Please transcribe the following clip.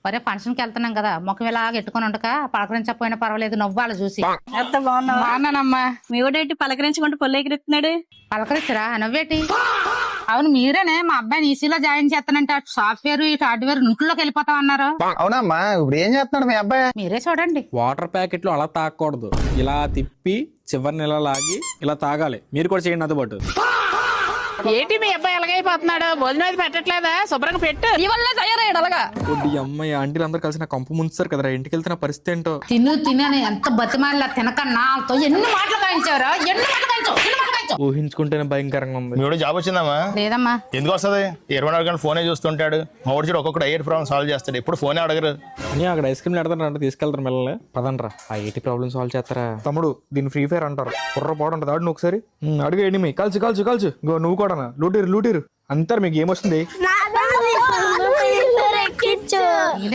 ఒరే ఫంక్షన్కి వెళ్తున్నాం కదా ముఖం ఇలాగ ఎట్టుకొని ఉండక పలకరించకపోయినా పర్వాలేదు నవ్వాలి చూసి. ఎంత బాగున్నావా? బాగున్నానమ్మా. మీ ఊడేంటి పలకరించుకుంటూ పొల్లు ఎగురుతున్నాడు? పలకరించరా నవ్వేటి? అవును మీరేనే మా అబ్బాయిని ఈసీలో జాయిన్ చేస్తానంటే అటు సాఫ్ట్వేర్ ఇటు హార్డ్వేర్ ఇంట్లోకి వెళ్ళిపోతాం అన్నారు. అవునమ్మా, ఇప్పుడు ఏం చేస్తున్నాడు మీ అబ్బాయి? మీరే చూడండి. వాటర్ ప్యాకెట్లు అలా తాగకూడదు, ఇలా తిప్పి చివరిని ఇలా లాగి ఇలా తాగాలి. మీరు కూడా చేయండి నాతో పాటు. ఏంటి మీ అబ్బాయి ఎలాగైపోతున్నాడు? భోజనం అయితే పెట్టట్లేదా? శుభ్రంగా పెట్టు. ఈ వల్ల తయారయ్యాడు అలాగా. ఒడ్డి అమ్మాయి ఆంటీలు అందరూ కలిసి నా కంపు ముంచుతారు కదరా, ఇంటికి వెళ్తున్న పరిస్థితి ఏంటో. తినని ఎంత బతిమాలిలా తినకన్నా వాళ్ళతో ఎన్ని మాటలు కాయించారా? ఎన్ని మాటలు కాయించావు? ఊహించుకుంటేనే భయంకరంగా ఉంది. మీ జాబ్ వచ్చిందమ్మా? లేదమ్మా. ఎందుకు వస్తుంది? 24 గంటలు ఫోనే చూస్తుంటాడు. మా వాడు చూడు ఒక్కొక్కటి ఐఐటి ప్రాబ్లమ్ సాల్వ్ చేస్తాడు, ఎప్పుడు ఫోనే అడగరు. అని అక్కడ ఐస్ క్రీమ్ పెడతారు అంటే తీసుకెళ్తారు మిల్లల్ని. పదండ్రా, ఆ ఐటీ ప్రాబ్లమ్ సాల్వ్ చేస్తారా. తమ్ముడు దీన్ని ఫ్రీ ఫైర్ అంటారు. కుర్ర పోవడం ఉంటుంది. ఆడు నువ్వు ఒకసారి అడుగు ఎనిమి కాల్చు కాల్చు కాల్చు. గో నువ్వు కూడా లూటీరు అంటారు. మీకు ఏమొస్తుంది? ఎక్కించు